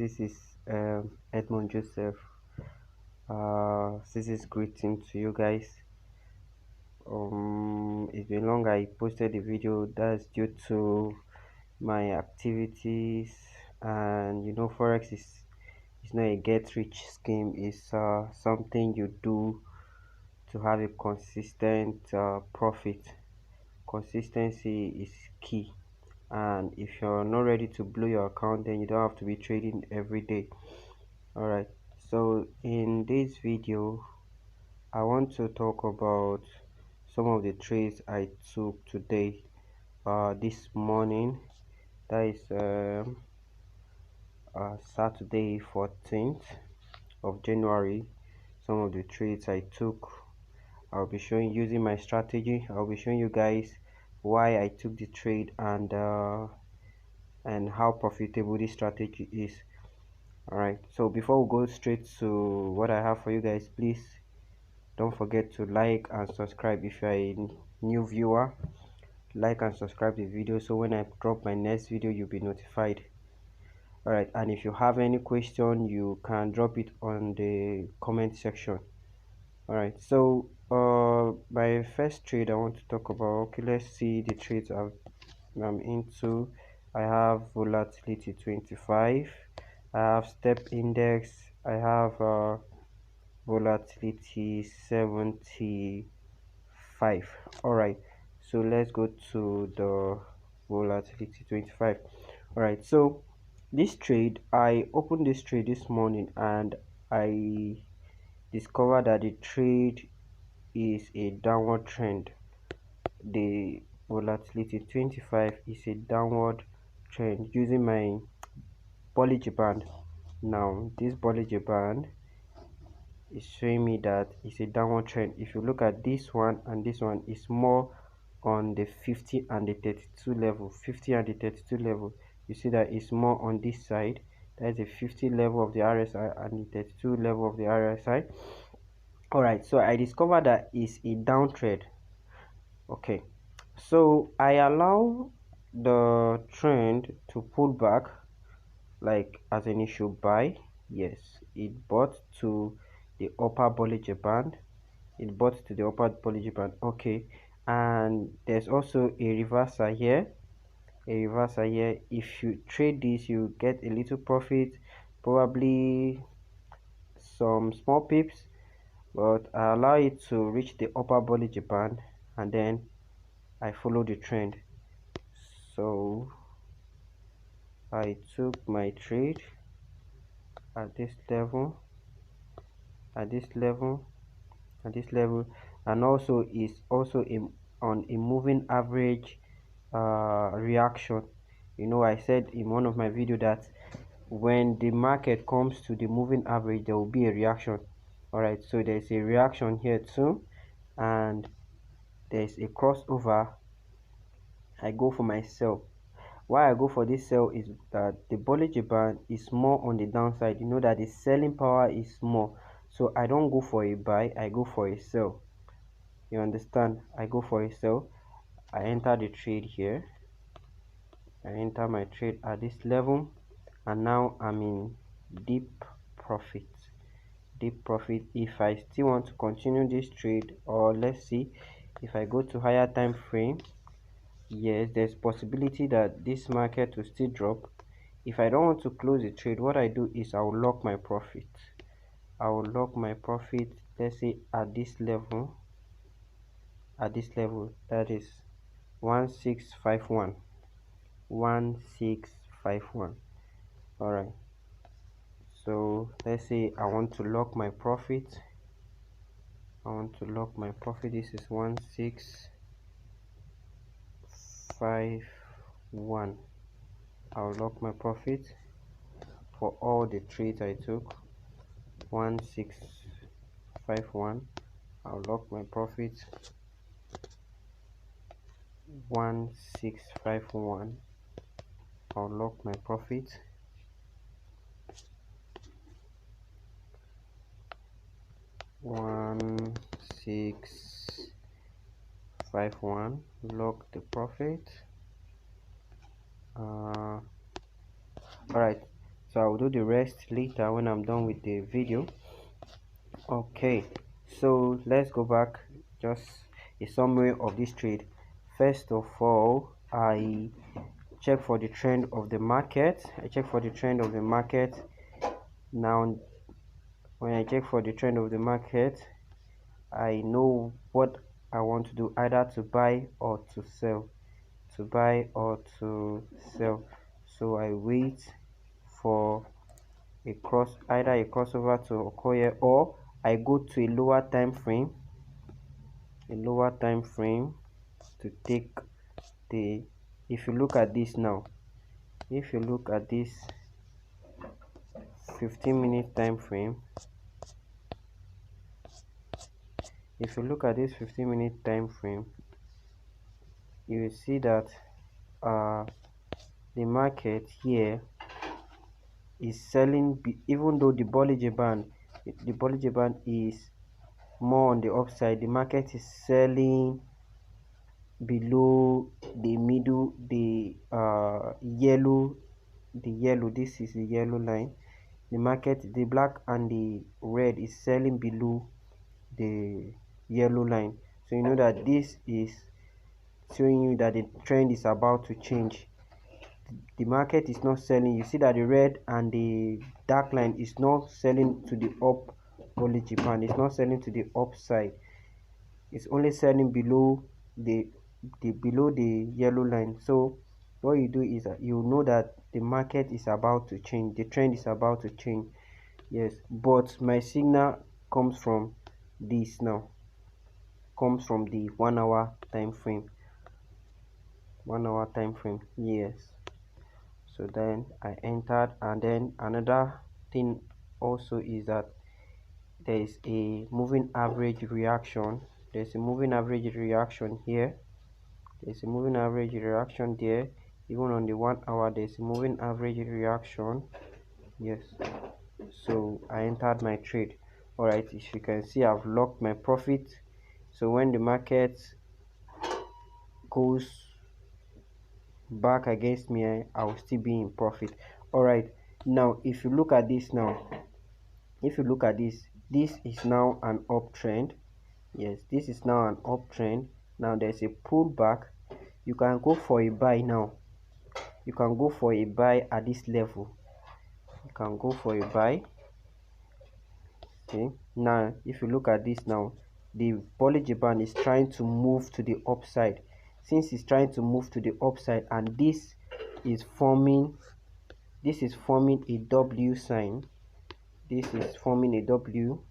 This is Edmond Joseph. This is greeting to you guys. It's been long. I posted the video. That's due to my activities, and forex is not a get rich scheme. It's something you do to have a consistent profit. Consistency is key, and if you're not ready to blow your account, then you don't have to be trading every day. All right, so in this video I want to talk about some of the trades I took today, this morning. That is Saturday 14th of January. Some of the trades I took, I'll be showing using my strategy. I'll be showing you guys why I took the trade and how profitable this strategy is. All right, so before we go straight to what I have for you guys, please don't forget to like and subscribe. If you're a new viewer, like and subscribe the video so when I drop my next video you'll be notified. All right, and if you have any question, you can drop it on the comment section. All right, so my first trade I want to talk about, okay, let's see the trades I'm into. I have volatility 25, I have step index, I have volatility 75. All right, so let's go to the volatility 25. All right, so this trade, I opened this trade this morning and I discovered that the trade is a downward trend. The volatility 25 is a downward trend using my Bollinger Band. Now this Bollinger Band is showing me that it's a downward trend. If you look at this one and this one, is more on the 50 and the 32 level. 50 and the 32 level, you see that it's more on this side. That is the 50 level of the RSI and the 32 level of the RSI. All right, so I discovered that it's a downtrend. Okay, so I allow the trend to pull back, like as an issue buy. Yes, it bought to the upper Bollinger Band. It bought to the upper Bollinger Band. Okay, and there's also a reversal here. If you trade this, you get a little profit, probably some small pips, but I allow it to reach the upper Bollinger Band and then I follow the trend. So I took my trade at this level, at this level, at this level, and also is also on a moving average reaction. I said in one of my videos that when the market comes to the moving average, there will be a reaction. All right, so there's a reaction here too, and there's a crossover. I go for my sell. Why I go for this sell is that the Bollinger Band is more on the downside. You know that the selling power is more, so I don't go for a buy, I go for a sell. You understand? I go for a sell. I enter the trade here. I enter my trade at this level, and now I'm in deep profit. If I still want to continue this trade, or let's see, if I go to higher time frame, yes, there's possibility that this market will still drop. If I don't want to close the trade, what I do is I will lock my profit. Let's say at this level, that is 1651. All right, so let's say I want to lock my profit. This is 1651. I'll lock my profit for all the trades I took. 1651. I'll lock my profit. 1651. I'll lock my profit. 1651. Lock the profit. All right, So I'll do the rest later when I'm done with the video. Okay, so let's go back. Just a summary of this trade. First of all, I check for the trend of the market. Now when I check for the trend of the market, I know what I want to do, either to buy or to sell. So I wait for either a crossover to occur here, or I go to a lower time frame to take the if you look at this now, if you look at this 15-minute time frame, you will see that the market here is selling, even though the Bollinger Band is more on the upside. The market is selling below the middle, the yellow. This is the yellow line. The market, the black and the red, is selling below the yellow line. So you know that this is showing you that the trend is about to change. The market is not selling. You see that the red and the dark line is not selling to the up Bollinger Band. It's not selling to the upside. It's only selling below the yellow line. So what you do is that you know that the market is about to change, the trend is about to change. Yes, but my signal comes from this now, comes from the 1 hour time frame. Yes, so then I entered. And then another thing also is that there is a moving average reaction. There's a moving average reaction here. There's a moving average reaction there. Even on the 1 hour, there's a moving average reaction. Yes, so I entered my trade. All right, if you can see, I've locked my profit. So when the market goes back against me, I will still be in profit. All right, now if you look at this now, this is now an uptrend. Yes, this is now an uptrend. Now there's a pullback. You can go for a buy now. You can go for a buy at this level. Okay, now if you look at this now, the Bollinger Band is trying to move to the upside. Since it's trying to move to the upside, and this is forming a W sign. This is forming a W.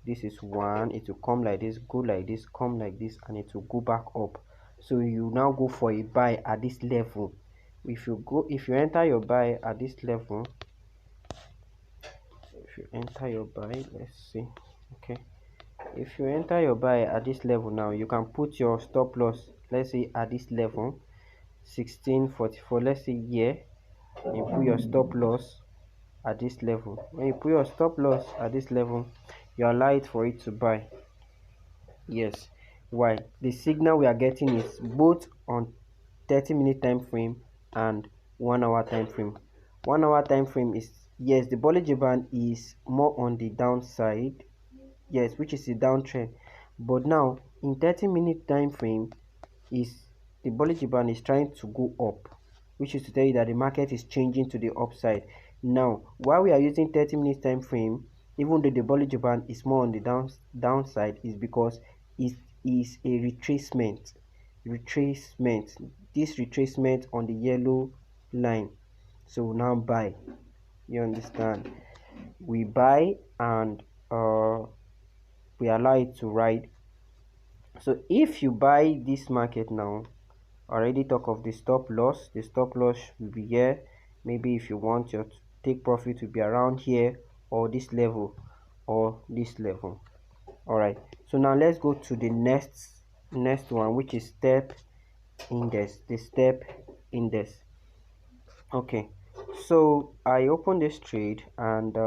This is one. It will come like this, go like this, come like this, and it will go back up. So you now go for a buy at this level. If you enter your buy at this level, let's see. Okay, if you enter your buy at this level now, you can put your stop loss, let's say at this level 1644. Let's say here, you put your stop loss at this level. When you put your stop loss at this level, you allow it for it to buy. Yes, why? The signal we are getting is both on 30-minute time frame and 1 hour time frame. 1 hour time frame is, yes, the Bollinger Band is more on the downside, yes, which is a downtrend. But now in 30-minute time frame, is the Bollinger Band is trying to go up, which is to tell you that the market is changing to the upside. Now why we are using 30-minute time frame, even though the Bollinger Band is more on the downside, is because it is a retracement. This retracement on the yellow line. So now buy, you understand, we buy, and we allow it to ride. So if you buy this market now, already talk of the stop loss. The stop loss will be here. Maybe if you want your take profit to be around here, or this level, or this level. All right, so now let's go to the next one, which is step index. The step index. Okay, so I opened this trade, and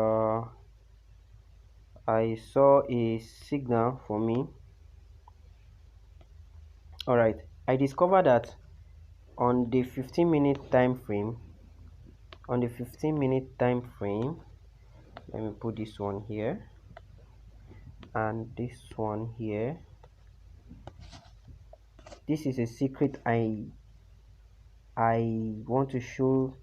I saw a signal for me. All right, I discovered that on the 15-minute time frame, On the 15-minute time frame, let me put this one here and this one here. This is a secret I want to show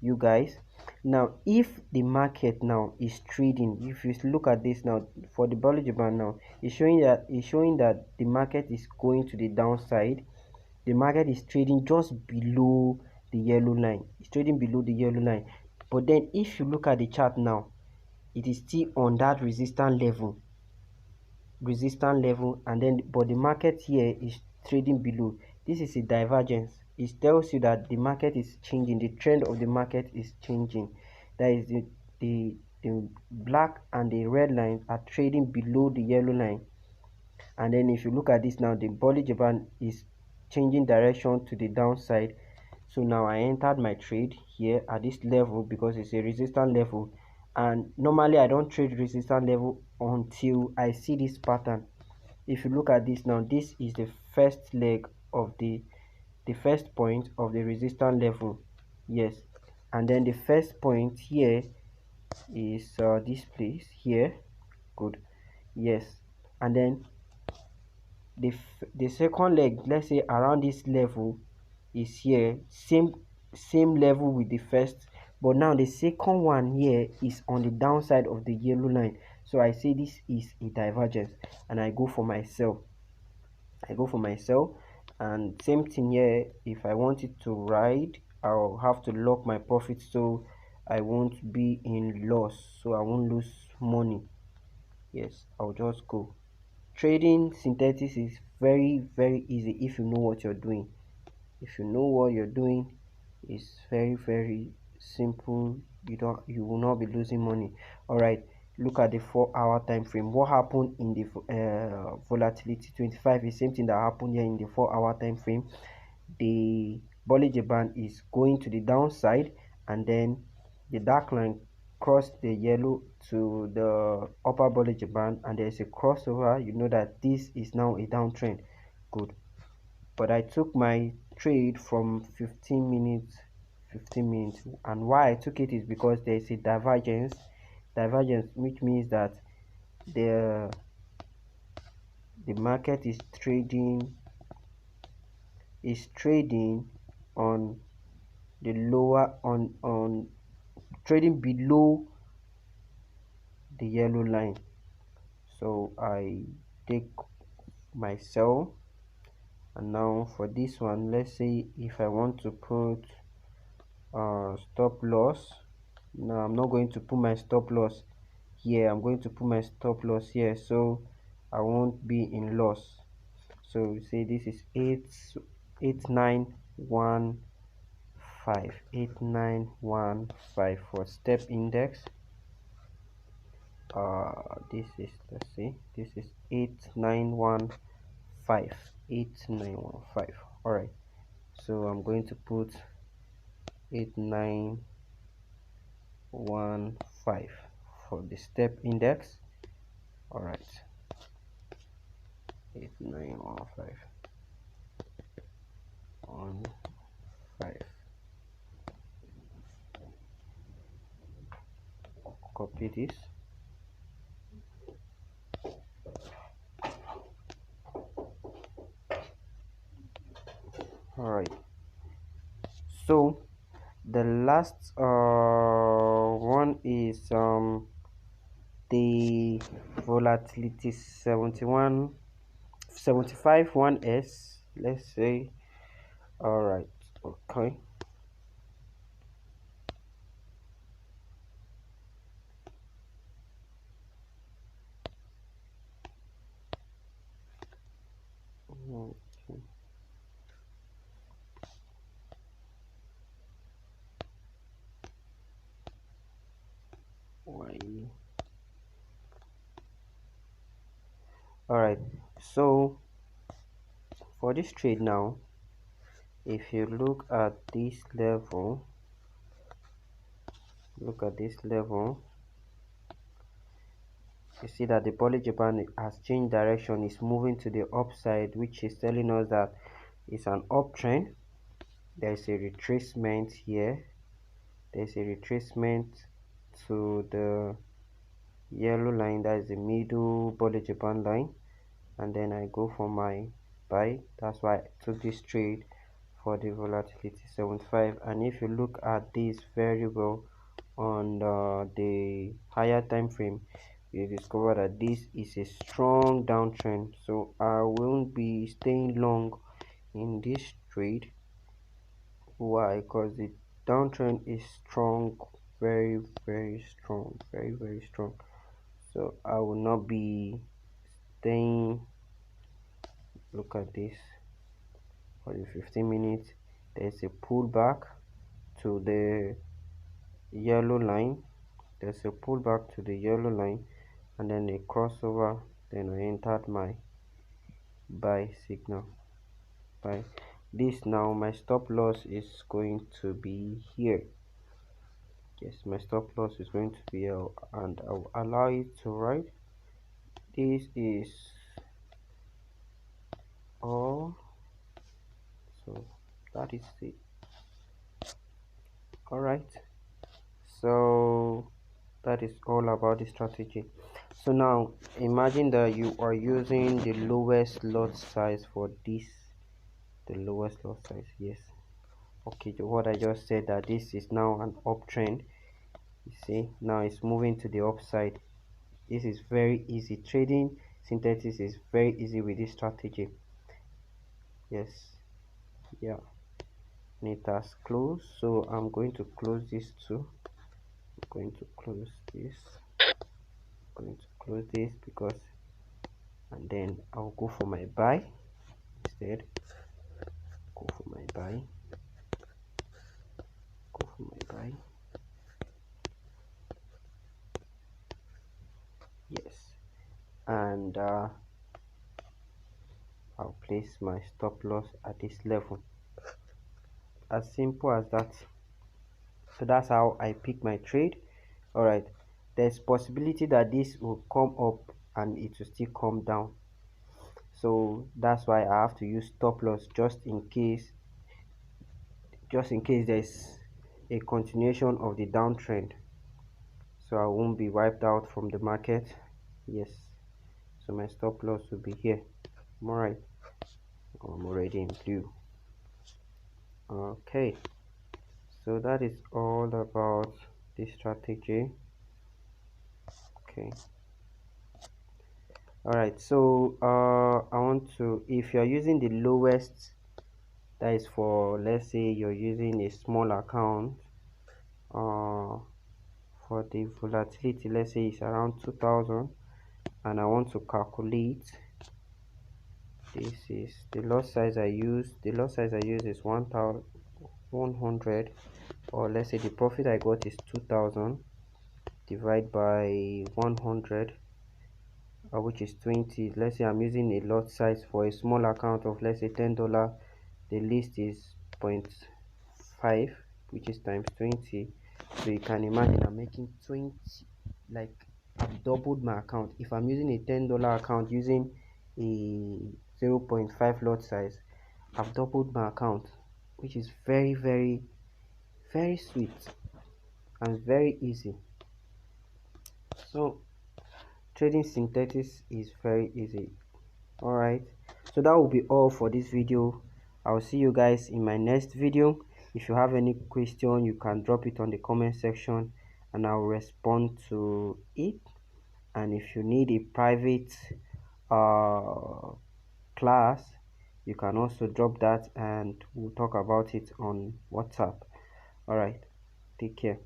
you guys. Now if the market now is trading, if you look at this now for the Bollinger Band, now it's showing that the market is going to the downside. The market is trading just below the yellow line. It's trading below the yellow line. But then if you look at the chart now, it is still on that resistance level, and then but the market here is trading below. This is a divergence. It tells you that the market is changing, the trend of the market is changing. That is the black and the red lines are trading below the yellow line. And then if you look at this now, the Bollinger Band is changing direction to the downside. So now I entered my trade here at this level because it's a resistance level, and normally I don't trade resistance level until I see this pattern. If you look at this now, this is the first leg of the first point of the resistance level. Yes, and then the first point here is this place here. Good. Yes, and then the second leg, let's say around this level, is here, same level with the first, but now the second one here is on the downside of the yellow line. So I say this is a divergence and I go for my sell. And same thing here. If I want it to ride, I'll have to lock my profit so I won't be in loss, so I won't lose money. Yes, I'll just go. Trading synthetics is very easy if you know what you're doing. If you know what you're doing, it's very simple. You will not be losing money. All right, look at the 4-hour time frame. What happened in the volatility 25 is same thing that happened here in the 4-hour time frame. The Bollinger Band is going to the downside, and then the dark line crossed the yellow to the upper Bollinger Band, and there's a crossover. You know that this is now a downtrend. Good. But I took my trade from 15 minutes, and why I took it is because there is a divergence, which means that the market is trading on the lower on trading below the yellow line. So I take my sell, and now for this one, let's say if I want to put stop loss. Now I'm not going to put my stop loss here, I'm going to put my stop loss here so I won't be in loss. So say this is 8915 for step index. This is, let's see, this is 8915. All right, so I'm going to put 8915 for the step index. All right, 8915. Copy this. All right, so the last one is the volatility 75 1s, let's say. All right, okay. Okay. Why? All right, so for this trade now, if you look at this level, you see that the Bollinger Band has changed direction, is moving to the upside, which is telling us that it's an uptrend. There is a retracement here, there's a retracement to the yellow line, that is the middle Bollinger Band line, and then I go for my buy. That's why I took this trade for the volatility 75. And if you look at this very well on the higher time frame, you discover that this is a strong downtrend, so I won't be staying long in this trade. Why? Because the downtrend is strong, very strong, very strong. So I will not be staying. Look at this for the 15 minutes. There's a pullback to the yellow line. There's a pullback to the yellow line, and then a crossover. Then I entered my buy signal. Buy. This now, my stop loss is going to be here. Yes, my stop loss is going to be here, and I'll allow it to ride. This is all. So that is it. All right. So that is all about the strategy. So now imagine that you are using the lowest lot size for this, the lowest lot size. Yes. Okay, what I just said, that this is now an uptrend. You see, now it's moving to the upside. This is very easy. Trading synthesis is very easy with this strategy. Yes. Yeah, and it has closed, so I'm going to close this too. I'm going to close this. I'm going to close this because, and then I'll go for my buy instead. Go for my buy. Go for my buy. Yes, and I'll place my stop loss at this level. As simple as that. So that's how I pick my trade. All right, there's possibility that this will come up and it will still come down, so that's why I have to use stop loss just in case there's a continuation of the downtrend, so I won't be wiped out from the market. Yes, so my stop loss will be here. All right, I'm already in blue. Okay, so that is all about this strategy. Okay, all right, so I want to, if you're using the lowest, that is for, let's say you're using a small account, for the volatility, let's say it's around 2000, and I want to calculate, this is the lot size I use. The lot size I use is 1100, or let's say the profit I got is 2000 divided by 100, which is 20. Let's say I'm using a lot size for a small account of, let's say, $10. The list is 0.5, which is times 20. So you can imagine I'm making 20, like I've doubled my account. If I'm using a $10 account using a 0.5 lot size, I've doubled my account, which is very sweet and very easy. So trading synthesis is very easy. All right, so that will be all for this video. I'll see you guys in my next video. If you have any question, you can drop it on the comment section and I'll respond to it. And if you need a private class, you can also drop that and we'll talk about it on WhatsApp. All right, take care.